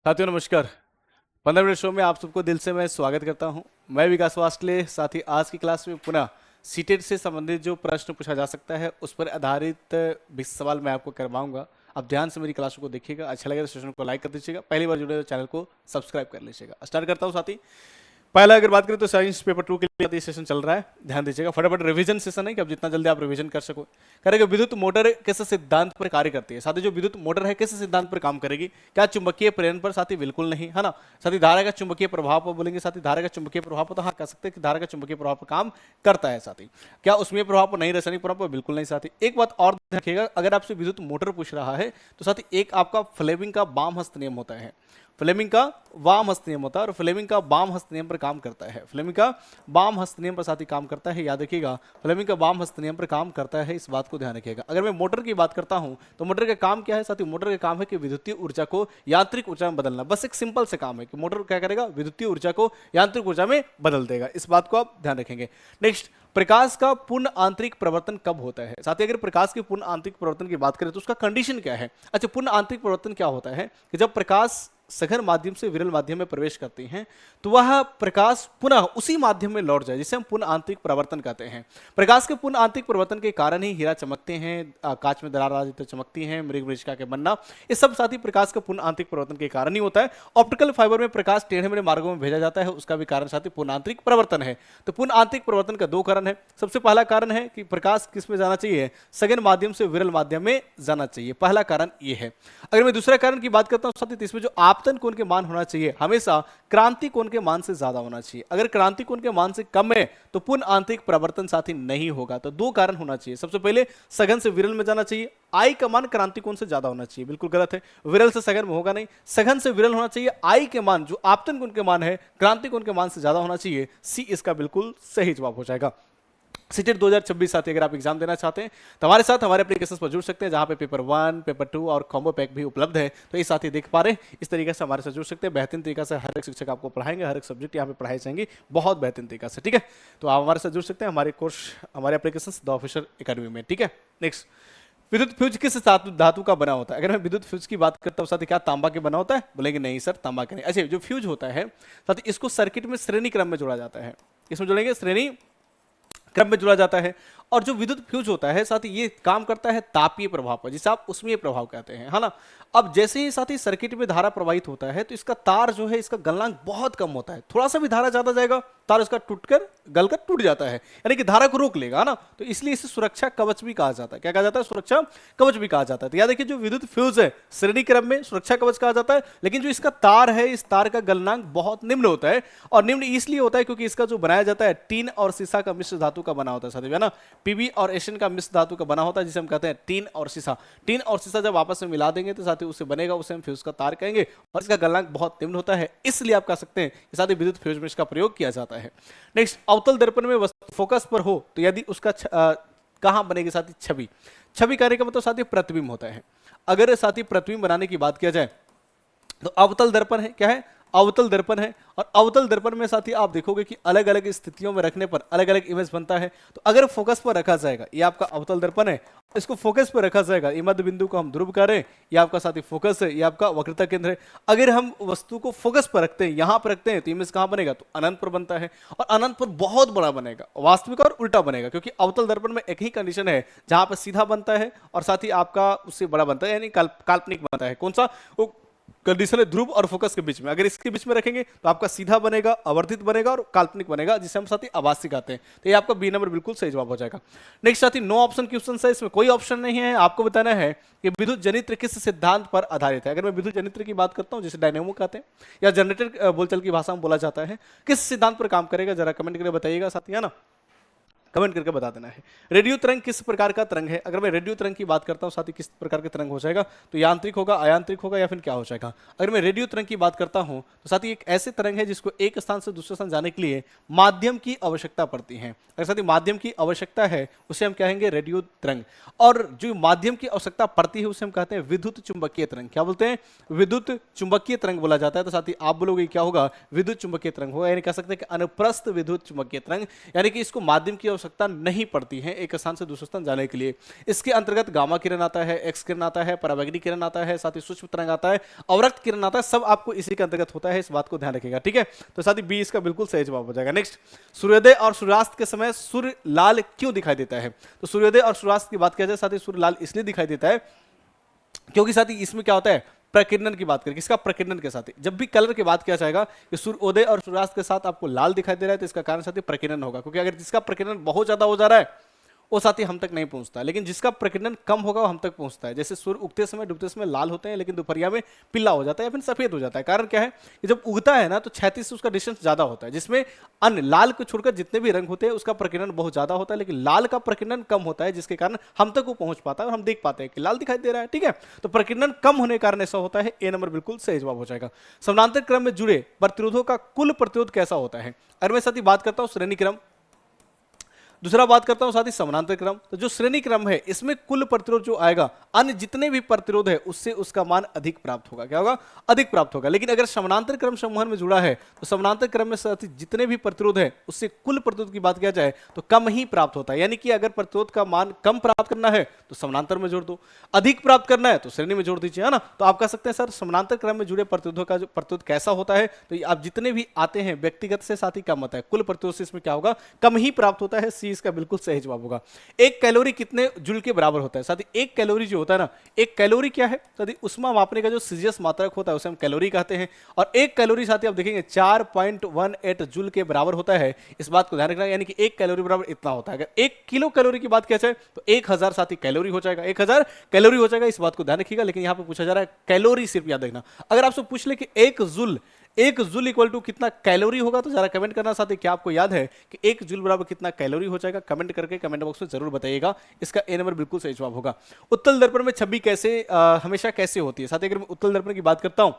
साथियों नमस्कार। 15 minute show में आप सबको दिल से मैं स्वागत करता हूं। मैं विकास वास्ले। साथ ही आज की क्लास में पुनः सीटेट से संबंधित जो प्रश्न पूछा जा सकता है उस पर आधारित 20 सवाल मैं आपको करवाऊंगा। आप ध्यान से मेरी क्लास को देखिएगा। अच्छा लगे तो सेशन को लाइक कर दीजिएगा। पहली बार जुड़े तो चैनल को सब्सक्राइब कर लीजिएगा। स्टार्ट करता हूँ साथी। पहला अगर बात करें तो साइंस पेपर 2 के लिए सेशन चल रहा है, ध्यान दीजिएगा। फटाफट रिवीजन सेशन है कि अब जितना जल्दी आप रिवीजन कर सको। करेगा विद्युत मोटर किस सिद्धांत पर कार्य करती है। साथ ही जो विद्युत मोटर है किस सिद्धांत पर काम करेगी। क्या चुंबकीय प्रेरण पर। साथ ही बिल्कुल नहीं, है ना। साथ ही धारा का चुंबकीय प्रभाव पर बोलेंगे। साथ ही धारा का चुंबकीय प्रभाव पर तो हाँ कह सकते हैं कि धारा का चुंबकीय प्रभाव पर काम करता है। साथ ही क्या उसमें प्रभाव पर नहीं, रासायनिक प्रभाव पर बिल्कुल नहीं। साथ ही एक बात और ध्यान रखिएगा, अगर आपसे विद्युत मोटर पूछ रहा है तो साथ ही एक आपका फ्लेमिंग का वाम हस्त नियम होता है। फ्लेमिंग का वाम हस्त नियम होता है और फ्लेमिंग का वाम हस्त नियम पर काम करता है। फ्लेमिंग का वाम हस्त नियम पर साथी काम करता है, याद रखिएगा। फ्लेमिंग का वाम हस्त नियम पर काम करता है, इस बात को ध्यान रखिएगा। अगर मैं मोटर की बात करता हूं तो मोटर का काम क्या है साथी। मोटर का काम है कि विद्युतीय ऊर्जा को यांत्रिक ऊर्जा में बदलना। बस एक सिंपल से काम है कि मोटर क्या करेगा, विद्युतीय ऊर्जा को यांत्रिक ऊर्जा में बदल देगा। इस बात को आप ध्यान रखेंगे। नेक्स्ट, प्रकाश का पूर्ण आंतरिक प्रवर्तन कब होता है। साथ ही अगर प्रकाश के पूर्ण आंतरिक प्रवर्तन की बात करें तो उसका कंडीशन क्या है। अच्छा, पूर्ण आंतरिक प्रवर्तन क्या होता है कि जब प्रकाश सघन माध्यम से विरल माध्यम में प्रवेश करती हैं तो वह प्रकाश पुनः उसी माध्यम में लौट जाए, जिसे हम पूर्ण आंतरिक प्रवर्तन कहते हैं। प्रकाश के पूर्ण आंतरिक प्रवर्तन के कारण ही हीरा चमकते हैं, कांच में दरार आ जाती चमकती हैं, मृग मृछिका के बनना, ये सब साथी प्रकाश के पूर्ण आंतरिक प्रवर्तन के कारण ही होता है। ऑप्टिकल फाइबर में प्रकाश टेढ़े मेढ़े मार्गों में भेजा जाता है, उसका भी कारण साथी पूर्ण आंतरिक प्रवर्तन है। तो पूर्ण आंतरिक प्रवर्तन का दो कारण है। सबसे पहला कारण है कि प्रकाश किस में जाना चाहिए, सघन माध्यम से विरल माध्यम में जाना चाहिए। पहला कारण ये है। अगर मैं दूसरा कारण की बात करता हूं साथी, तो इसमें जो आपतन कोण के मान होना चाहिए हमेशा क्रांति कोण के मान से ज्यादा होना चाहिए। अगर क्रांति कोण के मान से कम है तो पूर्ण आंतरिक प्रवर्तन साथी नहीं होगा। तो दो कारण होना चाहिए। सबसे पहले सघन से विरल में जाना चाहिए, आई का मान क्रांति कोण से ज्यादा होना चाहिए, बिल्कुल गलत है। विरल से सघन में होगा नहीं, सघन से विरल होना चाहिए। आई के मान जो आपतन कोण के मान है क्रांति कोण के मान से ज्यादा होना चाहिए। सी इसका बिल्कुल सही जवाब हो जाएगा। सीटेट 2026 साथी अगर आप एग्जाम देना चाहते हैं तो हमारे साथ हमारे एप्लीकेशन पर जुड़ सकते हैं, जहां पे पेपर 1, पेपर 2 और कॉम्बो पैक भी उपलब्ध है। तो ये साथी देख पा रहे हैं, इस तरीके से हमारे साथ जुड़ सकते हैं। बेहतरीन तरीका से हर एक शिक्षक आपको पढ़ाएंगे, हर एक सब्जेक्ट यहाँ पे पढ़ाई जाएंगी बहुत बेहतरीन तरीका से, ठीक है। तो आप हमारे साथ जुड़ सकते हैं हमारे कोर्स, हमारे एप्लीकेशन द ऑफिशियल एकेडमी में, ठीक है। नेक्स्ट, विद्युत फ्यूज किस धातु का बना होता है। अगर मैं विद्युत फ्यूज की बात करता हूँ साथी, क्या तांबा के बना होता है, बोलेंगे नहीं सर तांबा के नहीं। अच्छा, जो फ्यूज होता है साथी इसको सर्किट में श्रेणी क्रम में जोड़ा जाता है। इसमें जोड़ेंगे श्रेणी क्रम में जुड़ा जाता है। और जो विद्युत फ्यूज होता है साथी ये काम करता है तापीय प्रभाव पर, जिसे आप उसमें प्रभाव कहते हैं, है ना। अब जैसे ही साथी सर्किट में धारा प्रवाहित होता है तो इसका तार जो है इसका गलनांक बहुत कम होता है। थोड़ा सा भी धारा ज्यादा जाएगा तार इसका टूटकर गलकर टूट जाता है, यानी कि धारा को रोक लेगा, है ना। तो इसलिए इसे सुरक्षा कवच भी कहा जाता है। क्या कहा जाता है, सुरक्षा कवच भी कहा जाता है। तो याद रखिए, जो विद्युत फ्यूज है श्रेणी क्रम में सुरक्षा कवच कहा जाता है, लेकिन जो इसका तार है इस तार का गलनांक बहुत निम्न होता है। और निम्न इसलिए होता है क्योंकि इसका जो बनाया जाता है टीन और सीसा का मिश्र धातु का बना होता है साथी, है ना। पीबी और एशियन का मिश्र धातु का बना होता है, जिसे हम कहते हैं टीन और सीसा। टीन और सीसा जब आपस में मिला देंगे तो साथी उससे बनेगा, उसे हम फ्यूज का तार कहेंगे। और इसका गलनांक बहुत निम्न होता है, इसलिए आप कह सकते हैं कि साथी विद्युत फ्यूज में इसका प्रयोग किया जाता है। नेक्स्ट, अवतल दर्पण में वस्तु फोकस पर हो तो यदि उसका कहां बनेगी साथी, छवि। छवि कहने का मतलब साथी प्रतिबिंब होता है। अगर साथी प्रतिबिंब बनाने की बात किया जाए तो अवतल दर्पण है, क्या है, अवतल दर्पण है। और अवतल दर्पण में साथी आप देखोगे कि अलग अलग स्थितियों में रखने पर अलग अलग इमेज बनता है। तो अगर फोकस पर रखा जाएगा, ये आपका अवतल दर्पण है, इसको फोकस पर रखा जाएगा, ये मध्य बिंदु को हम ध्रुव कह रहे हैं, ये आपका साथी फोकस है, ये आपका वक्रता केंद्र है। अगर हम वस्तु को फोकस पर रखते हैं, यहां पर रखते हैं, तो इमेज कहां बनेगा, तो अनंत पर बनता है। और अनंत पर बहुत बड़ा बनेगा, वास्तविक और उल्टा बनेगा, क्योंकि अवतल दर्पण में एक ही कंडीशन है जहां पर सीधा बनता है और साथ ही आपका उससे बड़ा बनता है, यानी काल्पनिक बनता है। कौन सा, वो कंडीशन है ध्रुव और फोकस के बीच में। अगर इसके बीच में रखेंगे तो आपका सीधा बनेगा, आवर्धित बनेगा और काल्पनिक बनेगा, जिसे हम साथी आभासी कहते हैं। तो ये आपका बी नंबर बिल्कुल सही जवाब हो जाएगा। नेक्स्ट साथी, नो ऑप्शन क्वेश्चन है, इसमें कोई ऑप्शन नहीं है। आपको बताना है कि विद्युत जनित्र किस सिद्धांत पर आधारित है। अगर मैं विद्युत जनित्र की बात करता हूं, जिसे डायनेमो कहते हैं या जनरेटर बोलचाल की भाषा में बोला जाता है, किस सिद्धांत पर काम करेगा, जरा कमेंट करके बताइएगा साथी, है ना। कमेंट करके बता देना है। रेडियो तरंग किस प्रकार का तरंग है। अगर मैं रेडियो तरंग की बात करता हूं साथी, किस प्रकार के तरंग हो जाएगा, तो यांत्रिक होगा, अयांत्रिक होगा, या फिर क्या हो जाएगा। अगर मैं रेडियो तरंग की बात करता हूं तो साथी एक ऐसे तरंग है जिसको एक स्थान से दूसरे स्थान जाने के लिए माध्यम की आवश्यकता पड़ती है। अगर साथी माध्यम की आवश्यकता है उसे हम कहेंगे रेडियो तरंग। और जो माध्यम की आवश्यकता पड़ती है उसे हम कहते हैं विद्युत चुंबकीय तरंग। क्या बोलते हैं, विद्युत चुंबकीय तरंग बोला जाता है। तो साथी आप बोलोगे क्या होगा, विद्युत चुंबकीय तरंग होगा, यानी कह सकते हैं कि अनुप्रस्थ विद्युत चुंबकीय तरंग, यानी कि इसको माध्यम की आवश्यकता नहीं पड़ती है एक स्थान से दूसरे स्थान जाने के लिए। इसके अंतर्गत गामा किरण आता है, एक्स किरण आता है, पराबैंगनी किरण आता है, साथ ही सूक्ष्म तरंग आता है, अवरक्त किरण आता है, सब आपको इसी के अंतर्गत होता है, इस बात को ध्यान रखिएगा, ठीक है। तो साथ ही बी इसका बिल्कुल सही जवाब हो जाएगा। नेक्स्ट, सूर्योदय और सूर्यास्त के समय सूर्य लाल क्यों दिखाई देता है? तो सूर्योदय और सूर्यास्त की बात किया जाए, साथ ही सूर्य लाल इसलिए दिखाई देता है क्योंकि साथ ही इसमें क्या होता है, प्रकीर्णन की बात करें, किसका? प्रकीर्णन के साथ। जब भी कलर की बात किया जाएगा कि सूर्योदय और सूर्यास्त के साथ आपको लाल दिखाई दे रहा है, तो इसका कारण साथ ही प्रकीर्णन होगा, क्योंकि अगर जिसका प्रकीर्णन बहुत ज्यादा हो जा रहा है वो साथ ही हम तक नहीं पहुंचता, लेकिन जिसका प्रकीर्णन कम होगा वो हम तक पहुंचता है। जैसे सूर्य उगते समय डूबते समय लाल होते हैं, लेकिन दोपहरिया में पीला हो जाता है या फिर सफेद हो जाता है। कारण क्या है कि जब उगता है ना तो क्षैतिज से उसका डिस्टेंस ज्यादा होता है, जिसमें अन्य लाल को छोड़कर जितने भी रंग होते हैं उसका प्रकीर्णन बहुत ज्यादा होता है, लेकिन लाल का प्रकीर्णन कम होता है, जिसके कारण हम तक वो पहुंच पाता है और हम देख पाते हैं कि लाल दिखाई दे रहा है, ठीक है। तो प्रकीर्णन कम होने के कारण ऐसा होता है। ए नंबर बिल्कुल सही जवाब हो जाएगा। समानांतर क्रम में जुड़े प्रतिरोधों का कुल प्रतिरोध कैसा होता है? अगर मैं साथ ही बात करता हूं श्रेणी क्रम, दूसरा बात करता हूं साथ ही समानांतर क्रम, तो जो श्रेणी क्रम है इसमें कुल प्रतिरोध जो आएगा अन्य जितने भी प्रतिरोध है उससे उसका मान अधिक प्राप्त होगा। क्या होगा? अधिक प्राप्त होगा। लेकिन अगर समानांतर क्रम समूहन में जुड़ा है तो समानांतर क्रम में साथ ही जितने भी प्रतिरोध है उससे कुल प्रतिरोध की बात किया जाए तो कम ही प्राप्त होता है। यानी कि अगर प्रतिरोध का मान कम प्राप्त करना है तो समानांतर में जोड़ दो, अधिक प्राप्त करना है तो श्रेणी में जोड़ दीजिए, है ना। तो आप कह सकते हैं सर समानांतर क्रम में जुड़े प्रतिरोधों का जो प्रतिरोध कैसा होता है, तो आप जितने भी आते हैं व्यक्तिगत से साथ ही कम होता है, कुल प्रतिरोध से इसमें क्या होगा? कम ही प्राप्त होता है। सी इसका बिल्कुल सही जवाब होगा। एक कैलोरी कितने जूल के बराबर होता है? साथ ही एक कैलोरी जो होता है ना, एक कैलोरी क्या है? साथ ही उष्मा मापने का जो सीजीएस मात्रक होता है उसे हम कैलोरी कहते हैं, और एक कैलोरी साथ ही आप देखेंगे 4.18 जूल के बराबर होता है। इस बात को ध्यान रखना, यानी कि एक कैलोरी बराबर इतना होता है। अगर 1 किलो कैलोरी की बात किया जाए तो 1000 साथ ही कैलोरी हो जाएगा, 1000 कैलोरी हो जाएगा। इस बात को ध्यान रखिएगा। लेकिन यहां पे पूछा जा रहा है कैलोरी, सिर्फ याद रखना। अगर आपसे पूछ ले कि एक जूल इक्वल टू कितना कैलोरी होगा, तो जरा कमेंट करना साथ ही क्या आपको याद है कि 1 जूल बराबर कितना कैलोरी हो जाएगा? कमेंट करके कमेंट बॉक्स में जरूर बताइएगा। इसका ए नंबर बिल्कुल सही जवाब होगा। उत्तल दर्पण में छवि कैसे हमेशा कैसे होती है? साथ ही अगर मैं उत्तल दर्पण की बात करता हूं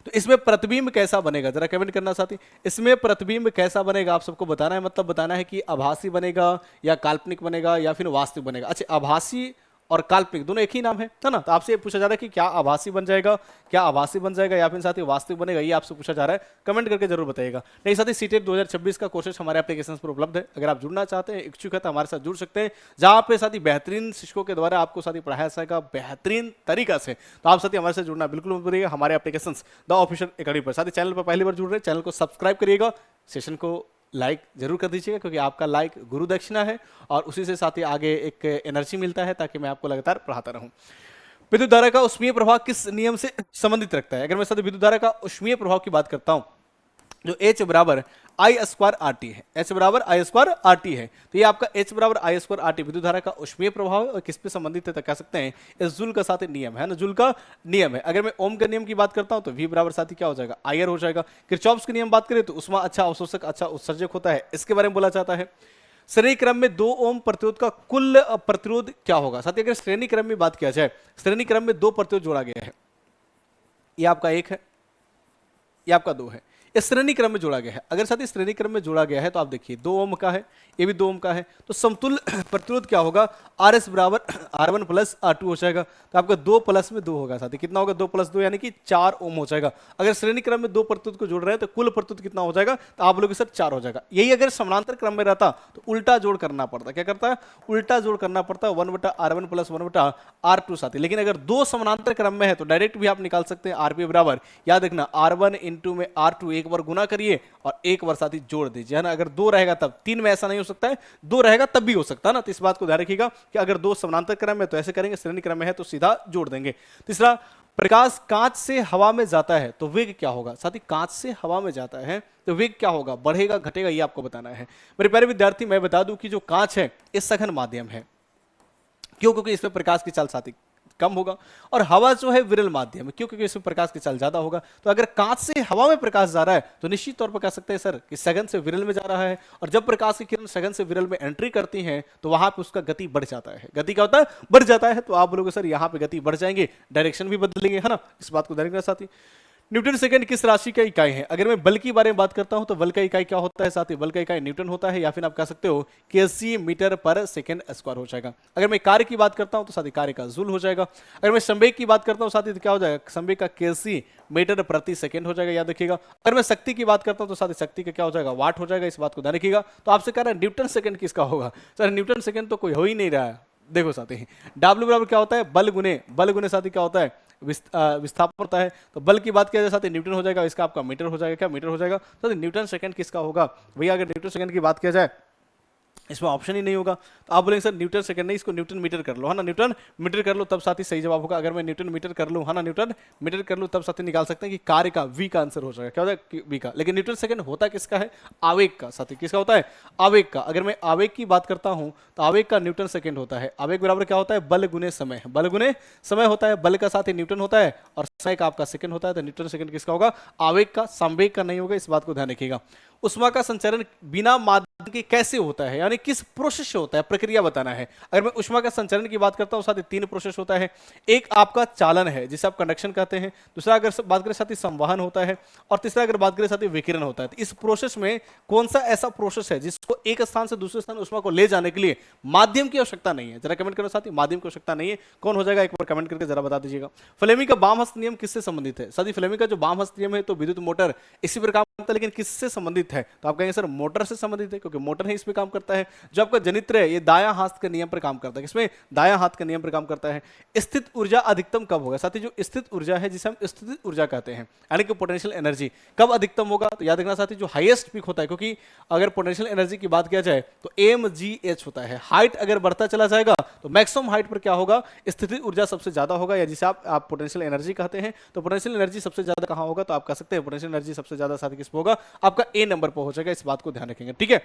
तो इसमें प्रतिबिंब कैसा बनेगा? जरा कमेंट करना साथी, इसमें प्रतिबिंब कैसा बनेगा आप सबको बताना है। मतलब बताना है कि आभासी बनेगा या काल्पनिक बनेगा या फिर वास्तविक बनेगा। अच्छा, आभासी और काल्पनिक दोनों एक ही नाम है ना। तो आपसे पूछा जा रहा है कि क्या आभासी बन जाएगा, क्या आभासी बन जाएगा या फिर साथ ही वास्तविक बनेगा, ये आपसे पूछा जा रहा है। कमेंट करके जरूर बताइएगा। नहीं साथ ही सीटेट 2026 का कोर्सेज हमारे एप्लीकेशन पर उपलब्ध है। अगर आप जुड़ना चाहते हैं, इच्छुक है, तो हमारे साथ जुड़ सकते हैं, जहां पे साथ ही बेहतरीन शिक्षकों के द्वारा आपको साथ ही पढ़ाया जाएगा बेहतरीन तरीका से। तो आप साथ ही हमारे साथ जुड़ना बिल्कुल मत भूलिएगा हमारे एप्लीकेशन द ऑफिशियल एकेडमी पर। साथ ही चैनल पर पहली बार जुड़ रहे हैं, चैनल को सब्सक्राइब करिएगा, सेशन को लाइक जरूर कर दीजिएगा, क्योंकि आपका लाइक गुरु दक्षिणा है और उसी से साथ ही आगे एक एनर्जी मिलता है ताकि मैं आपको लगातार पढ़ाता रहूं। विद्युत धारा का ऊष्मीय प्रभाव किस नियम से संबंधित रखता है? अगर मैं साथ विद्युत धारा का ऊष्मीय प्रभाव की बात करता हूं, जो H बराबर आई स्क्वायर आर टी है, H बराबर आई स्क्वायर आर टी है, तो ये आपका H बराबर आई स्क्वायर आर टी विद्युत धारा का ऊष्मीय प्रभाव है। और किस पे संबंधित है तो कह सकते हैं इस जूल का साथ नियम है ना, जूल का नियम है। अगर मैं ओम के नियम की बात करता हूं तो V बराबर साथ ही क्या हो जाएगा? आयर हो जाएगा। किरचॉफ्स के नियम बात करें तो उष्मा अच्छा अवशोषक अच्छा उत्सर्जक होता है, इसके बारे में बोला जाता है। श्रेणी क्रम में 2 ओम प्रतिरोध का कुल प्रतिरोध क्या होगा? साथ ही अगर श्रेणी क्रम में बात किया जाए, श्रेणी क्रम में 2 प्रतिरोध जोड़ा गया है, ये आपका 1 है, ये आपका 2 है, इस श्रेणी क्रम में जोड़ा गया है। अगर साथ ही श्रेणी क्रम में जोड़ा गया है तो आप देखिए 2 ओम का है, ये भी 2 ओम का है, तो समतुल्य प्रतिरोध क्या होगा? आर एस बराबर R1 प्लस R2 हो जाएगा। तो आपका 2 प्लस में 2 होगा, साथ ही कितना होगा? 2 प्लस 2 यानी कि 4 ओम हो जाएगा। अगर श्रेणी क्रम में 2 प्रतिरोध को जोड़ रहे हैं तो कुल प्रतिरोध कितना हो जाएगा? तो आप लोग सर 4 हो जाएगा। यही अगर समानांतर क्रम में रहता तो उल्टा जोड़ करना पड़ता। क्या करता है? उल्टा जोड़ करना पड़ता है, 1/R1 प्लस 1/R2 साथी। लेकिन अगर 2 समानांतर क्रम में है तो डायरेक्ट भी आप निकाल सकते हैं। आरपी बराबर याद रखना R1 इंटू में R2, एक बार गुना करिए और एक बार साथ ही जोड़ दीजिए, है ना। अगर 2 रहेगा तब, 3 में ऐसा नहीं हो सकता है, 2 रहेगा तब भी हो सकता है ना। तो इस बात को ध्यान रखिएगा कि अगर 2 समानांतर क्रम में तो ऐसे करेंगे, श्रेणी क्रम में है तो सीधा जोड़ देंगे। तीसरा, प्रकाश कांच से हवा में जाता है तो वेग क्या होगा? साथ ही कांच से हवा में जाता है तो वेग क्या होगा? बढ़ेगा घटेगा, ये आपको बताना है। मेरे प्यारे विद्यार्थी, मैं बता दूं कि जो कांच है ये सघन माध्यम है। क्यों? क्योंकि इसमें प्रकाश की चाल साथी कम होगा, और हवा जो है विरल माध्यम है। क्यों? क्योंकि इसमें प्रकाश की चाल ज्यादा होगा। तो अगर कांच से हवा में प्रकाश जा रहा है तो निश्चित तौर पर कह सकते हैं सर कि सघन से विरल में जा रहा है, और जब प्रकाश की किरण सघन से विरल में एंट्री करती है तो वहां पे उसका गति बढ़ जाता है। गति क्या होता है? बढ़ जाता है। तो आप बोलोगे सर यहाँ पे गति बढ़ जाएंगे, डायरेक्शन भी बदलेंगे, है ना। इस बात को ध्यान रखना साथी। न्यूटन सेकंड किस राशि का इकाई है? अगर मैं बल के बारे में बात करता हूं तो बल का इकाई क्या होता है साथी? बल का इकाई न्यूटन होता है, या फिर आप कह सकते हो केजी मीटर पर सेकंड स्क्वायर हो जाएगा। अगर मैं कार्य की बात करता हूं तो साथी कार्य का जूल हो जाएगा। अगर मैं संवेग की बात करता हूं साथी तो क्या हो जाएगा? संवेग का केजी मीटर प्रति सेकंड हो जाएगा, याद रखिएगा। अगर मैं शक्ति की बात करता हूं तो साथी शक्ति का क्या हो जाएगा? वाट हो जाएगा, इस बात को ध्यान रखिएगा। तो आपसे कह रहा है न्यूटन सेकंड किसका होगा? सर न्यूटन सेकंड तो कोई हो ही नहीं रहा है। देखो साथी W बराबर क्या होता है? बल गुने साथी क्या होता है? विस्थापन होता है। तो बल की बात किया जाए साथ न्यूटन हो जाएगा, इसका आपका मीटर हो जाएगा। क्या मीटर हो जाएगा? तो न्यूटन सेकंड किसका होगा भैया? अगर न्यूटन सेकंड की बात किया जाए इसमें ऑप्शन ही नहीं होगा, तो आप बोलेंगे सर न्यूटन सेकंड नहीं, इसको न्यूटन मीटर कर लो, है ना। न्यूटन मीटर कर लो तब साथी सही जवाब होगा। अगर मैं न्यूटन मीटर कर लूं, है ना, न्यूटन मीटर कर लूं तब साथी निकाल सकते हैं कि कार्य का वी का आंसर हो जाएगा। क्या हो जाएगा? वी का। लेकिन न्यूटन सेकंड होता किसका है? आवेग का साथी। किसका होता है? आवेग का। अगर मैं आवेग की बात करता हूं तो आवेग का न्यूटन सेकंड होता है। आवेग बराबर क्या होता है? बल गुने समय। बल गुने समय होता है। बल का साथी न्यूटन होता है और समय का आपका सेकंड होता है। तो न्यूटन सेकंड किसका होगा? आवेग का, संवेग का नहीं होगा, इस बात को ध्यान रखिएगा। उष्मा का संचरण बिना माध्यम के कैसे होता है, यानी किस प्रोसेस से होता है, प्रक्रिया बताना है। अगर मैं उष्मा का संचरण की बात करता हूं साथ ही 3 प्रोसेस होता है। एक आपका चालन है जिसे आप कंडक्शन कहते हैं, दूसरा अगर बात करें साथ ही संवहन होता है, और तीसरा अगर बात करें साथ ही विकिरण होता है। तो इस प्रोसेस में कौन सा ऐसा प्रोसेस है जिसको एक स्थान से दूसरे स्थान उष्मा को ले जाने के लिए माध्यम की आवश्यकता नहीं है? जरा कमेंट करो साथी, माध्यम की आवश्यकता नहीं है। कौन हो जाएगा? एक बार कमेंट करके जरा बता दीजिएगा। फ्लेमिंग का बाम हस्त नियम किससे संबंधित है? साथी फ्लेमिंग का जो बाम हस्त नियम है तो विद्युत मोटर इसी पर काम करता है, लेकिन किससे संबंधित है? तो आप कहेंगे सर मोटर से संबंधित है, क्योंकि मोटर ही इसमें काम करता है। जो आपका जनित्र है ये दायां हाथ के नियम पर काम करता है। किसमें? दायां हाथ के नियम पर काम करता है। स्थित ऊर्जा अधिकतम कब होगा? साथी जो स्थित ऊर्जा है जिसे हम स्थितिज ऊर्जा कहते हैं, यानी कि पोटेंशियल एनर्जी, कब अधिकतम होगा? तो याद रखना साथी जो हाईएस्ट पीक होता है, क्योंकि अगर पोटेंशियल एनर्जी की बात किया जाए तो mgh होता है। हाइट अगर बढ़ता चला जाएगा तो मैक्सिमम हाइट पर क्या होगा? स्थितिज ऊर्जा सबसे ज्यादा होगा, या जिसे आप पोटेंशियल एनर्जी कहते हैं। तो पोटेंशियल एनर्जी सबसे ज्यादा कहां होगा? तो आप कह सकते हैं पोटेंशियल एनर्जी सबसे ज्यादा साथी किस पे होगा? आपका ए नंबर पर हो जाएगा, इस बात को ध्यान रखेंगे। ठीक है,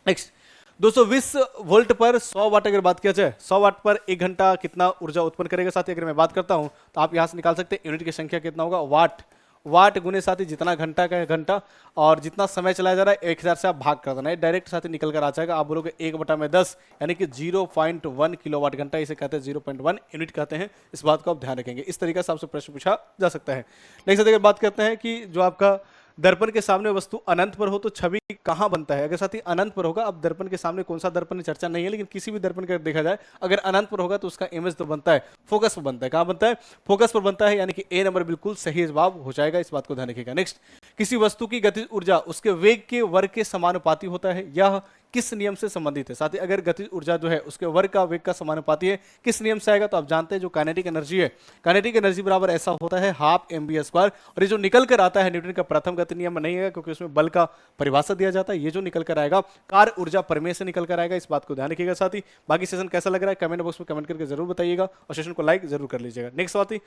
नेक्स्ट 220 वोल्ट पर 100 वाट अगर बात किया जाए, 100 वाट पर 1 घंटा कितना ऊर्जा उत्पन्न करेगा साथी? अगर मैं बात करता हूं तो आप यहां से निकाल सकते हैं यूनिट की संख्या कितना होगा? वाट। वाट गुने साथी जितना घंटा का है घंटा, और जितना समय चलाया जा रहा है 1000 से आप भाग कर देना है, डायरेक्ट साथी निकल कर आ जाएगा। आप बोलोगे 1/10 यानी कि 0.1 किलोवाट घंटा, इसे कहते हैं 0.1 यूनिट कहते हैं। इस बात को आप ध्यान रखेंगे। इस तरीके से आपसे प्रश्न पूछा जा सकता है। नेक्स्ट अगर बात करते हैं कि जो आपका दर्पण के सामने वस्तु अनंत पर हो तो छवि कहां बनता है? अगर साथी अनंत पर होगा, अब दर्पण के सामने कौन सा दर्पण की चर्चा नहीं है, लेकिन किसी भी दर्पण का देखा जाए अगर अनंत पर होगा तो उसका इमेज तो बनता है फोकस पर बनता है। कहां बनता है? फोकस पर बनता है, यानी कि ए नंबर बिल्कुल सही जवाब हो जाएगा। इस बात को ध्यान रखिएगा। नेक्स्ट, किसी वस्तु की गतिज ऊर्जा उसके वेग के वर्ग के समानुपाती होता है, यह किस नियम से संबंधित है? साथी अगर गतिज ऊर्जा जो है उसके वर्ग का वेग का समानुपाती है, किस नियम से आएगा? तो आप जानते हैं जो काइनेटिक एनर्जी है, काइनेटिक एनर्जी बराबर ऐसा होता है हाफ mv²। और ये जो निकल कर आता है न्यूटन का प्रथम गति नियम में नहीं है, क्योंकि उसमें बल का परिभाषा दिया जाता है। ये जो निकल कर आएगा कार्य ऊर्जा प्रमेय से निकल कर आएगा। इस बात को ध्यान रखिएगा साथी। बाकी सेशन कैसा लग रहा है कमेंट बॉक्स में कमेंट करके जरूर बताइएगा, और सेशन को लाइक जरूर कर लीजिएगा। नेक्स्ट साथी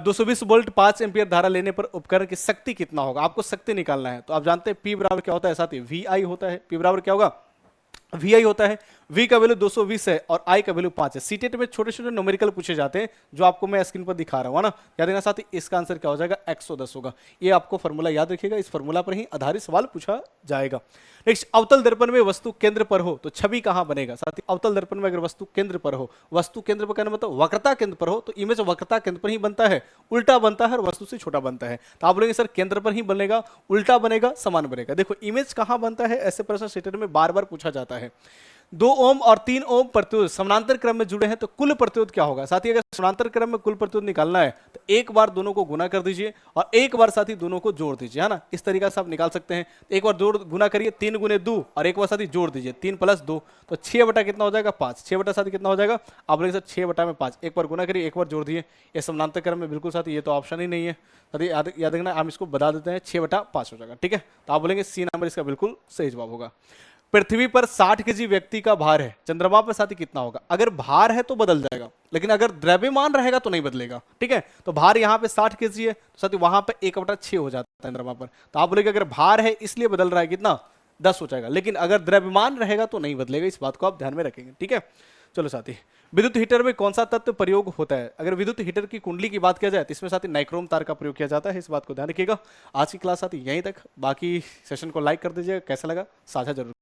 220 वोल्ट 5 एम्पियर धारा लेने पर उपकरण की शक्ति कितना होगा? आपको शक्ति निकालना है। तो आप जानते हैं पी बराबर क्या होता है साथी? VI होता है। पी बराबर क्या होगा? VI होता है। V का वैल्यू 220 है और I का वैल्यू 5 है। सीटेट में छोटे छोटे न्यूमेरिकल पूछे जाते हैं, जो आपको मैं स्क्रीन पर दिखा रहा हूं, है ना। याद रखना साथी, इसका आंसर क्या हो जाएगा? 110 होगा। ये आपको फॉर्मूला याद रखिएगा, इस फॉर्मूला पर ही आधारित सवाल पूछा जाएगा। नेक्स्ट, अवतल दर्पण में वस्तु केंद्र पर हो तो छवि कहां बनेगा? साथी अवतल दर्पण में अगर वस्तु केंद्र पर हो, वस्तु केंद्र पर कहने मतलब वक्रता केंद्र पर हो, तो इमेज वक्रता केंद्र पर ही बनता है, उल्टा बनता है और वस्तु से छोटा बनता है। तो आप बोलेंगे सर केंद्र पर ही बनेगा, उल्टा बनेगा, समान बनेगा। देखो इमेज कहां बनता है, ऐसे प्रश्न सीटेट में बार बार पूछा जाता है। 2 ओम और 3 ओम प्रतिरोध समानांतर क्रम में जुड़े हैं तो कुल प्रतिरोध क्या होगा? साथी अगर समानांतर क्रम में कुल प्रतिरोध निकालना है तो एक बार दोनों को गुना कर दीजिए और एक बार साथी दोनों को जोड़ दीजिए, है ना। इस तरीके से आप निकाल सकते हैं। एक बार जोड़ गुना करिए 3 गुने 2 और एक बार साथी जोड़ दीजिए 3 + 2, तो 6 बटा कितना हो जाएगा? 5। 6 बटा साथी कितना हो जाएगा? आप बोलेंगे सर 6 बटा में 5। एक बार गुना करिए, एक बार जोड़ दिए। ये समानांतर क्रम में बिल्कुल साथी, ये तो ऑप्शन ही नहीं है साथी। याद रखना, हम इसको बता देते हैं 6 बटा 5 हो जाएगा। ठीक है, तो आप बोलेंगे सी नंबर इसका बिल्कुल सही जवाब होगा। पृथ्वी पर 60 केजी व्यक्ति का भार है, चंद्रमा पर साथी कितना होगा? अगर भार है तो बदल जाएगा, लेकिन अगर द्रव्यमान रहेगा तो नहीं बदलेगा। ठीक है, तो भार यहाँ पे 60 केजी है तो साथी वहां पे 1/6 हो जाता है चंद्रमा पर। तो आप बोलेंगे अगर भार है इसलिए बदल रहा है, कितना? 10 हो जाएगा, लेकिन अगर द्रव्यमान रहेगा तो नहीं बदलेगा। इस बात को आप ध्यान में रखेंगे। ठीक है, चलो साथी, विद्युत हीटर में कौन सा तत्व प्रयोग होता है? अगर विद्युत हीटर की कुंडली की बात किया जाए तो इसमें साथी नाइक्रोम तार का प्रयोग किया जाता है। इस बात को ध्यान रखिएगा। आज की क्लास साथी यहीं तक, बाकी सेशन को लाइक कर दीजिएगा, कैसा लगा साझा जरूर।